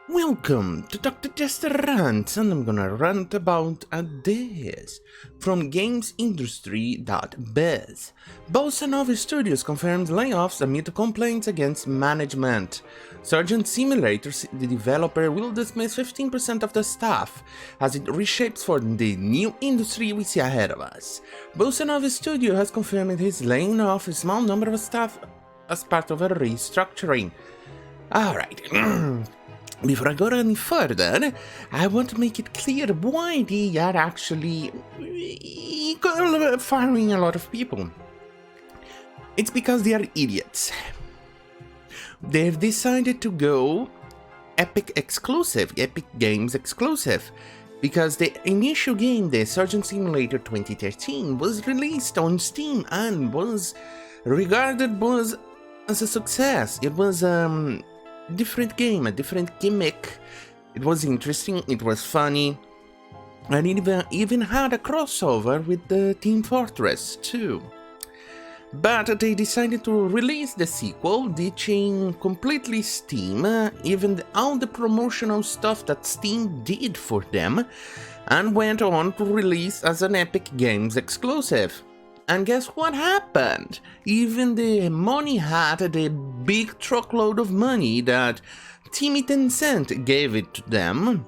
Welcome to Dr. Jester Rants, and I'm gonna rant about this from gamesindustry.biz. Bossa Studios confirmed layoffs amid complaints against management. Surgeon Simulator, the developer, will dismiss 15% of the staff as it reshapes for the new industry we see ahead of us. Bossa Studio has confirmed it is laying off a small number of staff as part of a restructuring. Alright. Before I go any further, I want to make it clear why they are actually firing a lot of people. It's because they are idiots. They've decided to go Epic Games exclusive, because the initial game, the Surgeon Simulator 2013, was released on Steam and was regarded as a success. It was different game, a different gimmick. It was interesting, it was funny, and it even had a crossover with the Team Fortress 2. But they decided to release the sequel, ditching completely Steam, even all the promotional stuff that Steam did for them, and went on to release as an Epic Games exclusive. And guess what happened? Even the money hat, the big truckload of money that Team Tencent gave it to them,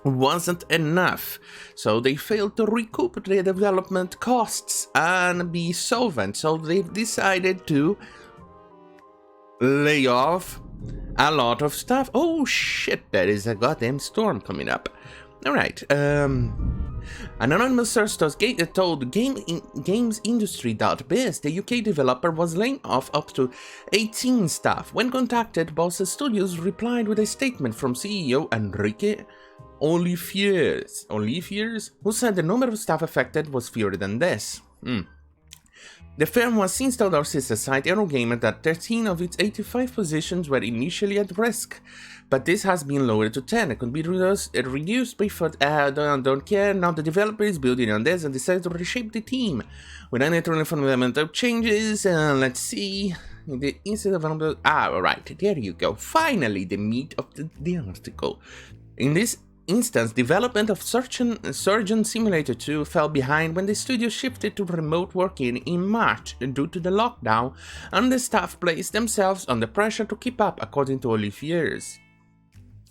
wasn't enough. So they failed to recoup their development costs and be solvent. So they've decided to lay off a lot of stuff. Oh shit, there is a goddamn storm coming up. Alright, an anonymous source told GamesIndustry.biz the UK developer was laying off up to 18 staff. When contacted, Bossa Studios replied with a statement from CEO Enrique Oliviers, who said the number of staff affected was fewer than this. The firm was since told our sister site Eurogamer that 13 of its 85 positions were initially at risk, but this has been lowered to 10. It could be reduced by don't care. Now the developer is building on this and decided to reshape the team with any fundamental changes. Let's see. The instead of right, there you go. Finally, the meat of the article. In this instance, development of Surgeon Simulator 2 fell behind when the studio shifted to remote working in March due to the lockdown, and the staff placed themselves under pressure to keep up, according to Oliviers.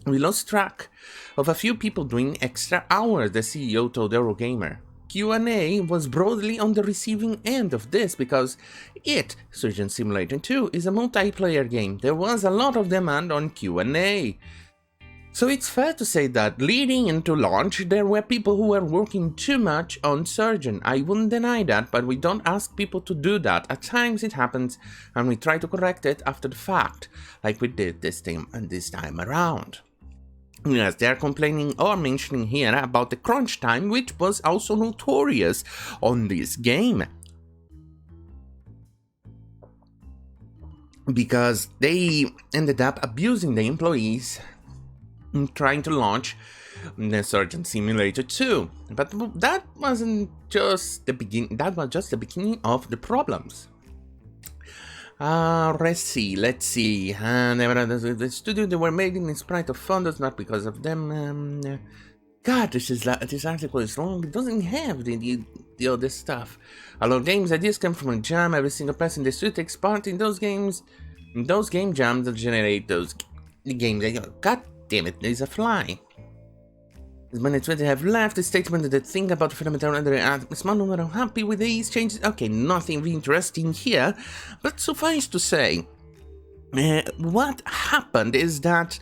We lost track of a few people doing extra hours, the CEO told Eurogamer. Q&A was broadly on the receiving end of this because Surgeon Simulator 2, is a multiplayer game. There was a lot of demand on Q&A. So it's fair to say that leading into launch, there were people who were working too much on Surgeon. I wouldn't deny that, but we don't ask people to do that. At times it happens, and we try to correct it after the fact, like we did this time around. Yes, they are complaining or mentioning here about the crunch time, which was also notorious on this game, because they ended up abusing the employees trying to launch the Surgeon Simulator 2. But that wasn't just the beginning, that was just the beginning of the problems. Let's see. The studio, they were made in spite of funders, not because of them. God, this article is long. It doesn't have the other stuff. A lot of games ideas come from a jam. Every single person in the studio takes part in those games. Those game jams that generate the games. God damn it, there's a fly. As many Twitter have left, the statement that the thing about the fundamental and small number are happy with these changes. Okay, nothing really interesting here, but suffice to say, what happened is that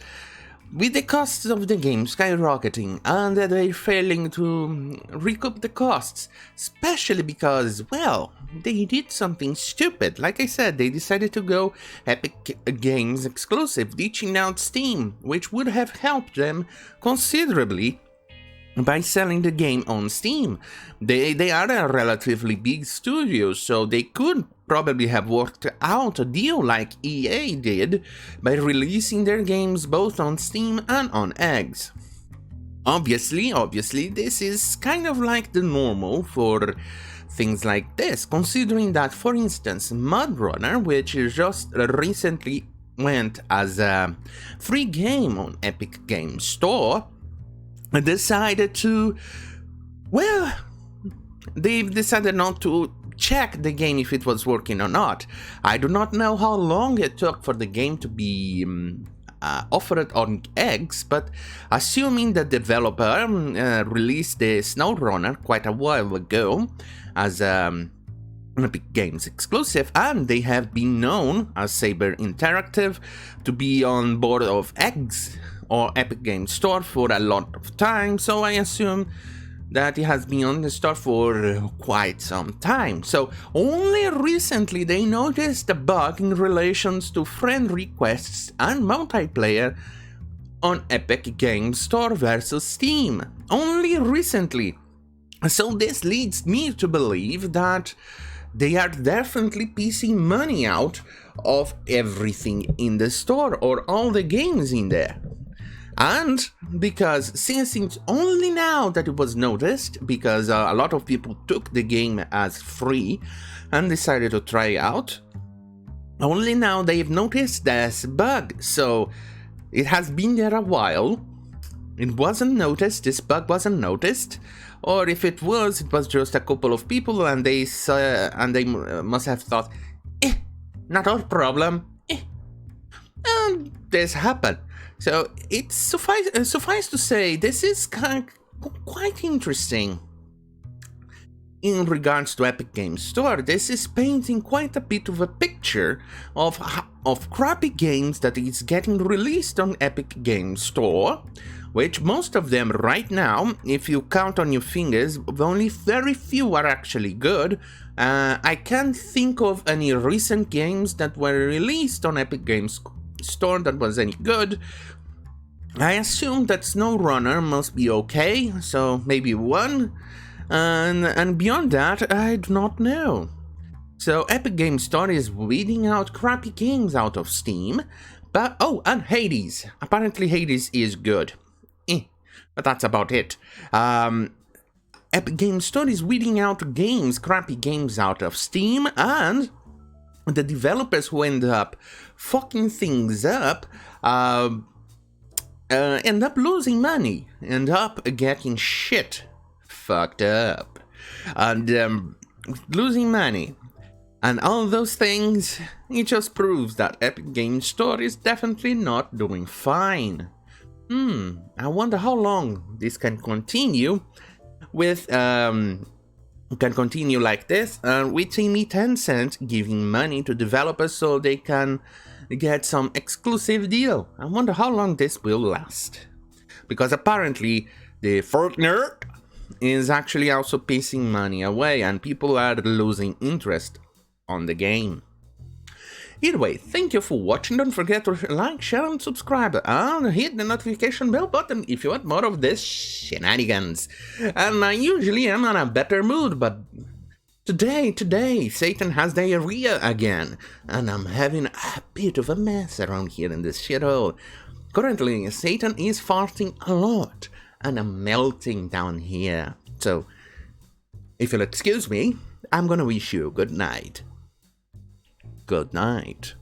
with the costs of the game skyrocketing and that they're failing to recoup the costs, especially because, well, they did something stupid. Like I said, they decided to go Epic Games exclusive, ditching out Steam, which would have helped them considerably by selling the game on Steam. They are a relatively big studio, so they could probably have worked out a deal like EA did by releasing their games both on Steam and on EGS. Obviously, this is kind of like the normal for things like this, considering that, for instance, MudRunner, which is just recently went as a free game on Epic Games Store, decided to, well, they decided not to check the game if it was working or not. I do not know how long it took for the game to be offered on eggs, but assuming the developer released the SnowRunner quite a while ago as Epic Games exclusive, and they have been known as Saber Interactive to be on board of eggs or Epic Games Store for a lot of time, so I assume that it has been on the store for quite some time. So only recently they noticed a bug in relations to friend requests and multiplayer on Epic Games Store versus Steam. Only recently. So this leads me to believe that they are definitely piecing money out of everything in the store or all the games in there. And because since it's only now that it was noticed, because a lot of people took the game as free and decided to try it out, only now they've noticed this bug. So it has been there a while, it wasn't noticed, this bug wasn't noticed, or if it was just a couple of people and they must have thought, not our problem, and this happened. So it's suffice to say, this is quite interesting. In regards to Epic Games Store, this is painting quite a bit of a picture of crappy games that is getting released on Epic Games Store, which most of them right now, if you count on your fingers, only very few are actually good. I can't think of any recent games that were released on Epic Games Store that was any good. I assume that SnowRunner must be okay, so maybe one, and beyond that, I do not know. So Epic Games Store is weeding out crappy games out of Steam, but and Hades. Apparently Hades is good. But that's about it. Epic Games Store is weeding out crappy games out of Steam, and the developers who end up fucking things up end up losing money, end up getting shit fucked up, and losing money. And all those things, it just proves that Epic Games Store is definitely not doing fine. I wonder how long this can continue with, continue like this, with Tencent giving money to developers so they can get some exclusive deal. I wonder how long this will last. Because apparently the Fortnite is actually also pissing money away and people are losing interest on the game. Either way, thank you for watching. Don't forget to like, share and subscribe, and hit the notification bell button if you want more of this shenanigans. And I usually am in a better mood, but today, Satan has diarrhea again, and I'm having a bit of a mess around here in this shithole. Currently, Satan is farting a lot, and I'm melting down here. So, if you'll excuse me, I'm gonna wish you good night. Good night.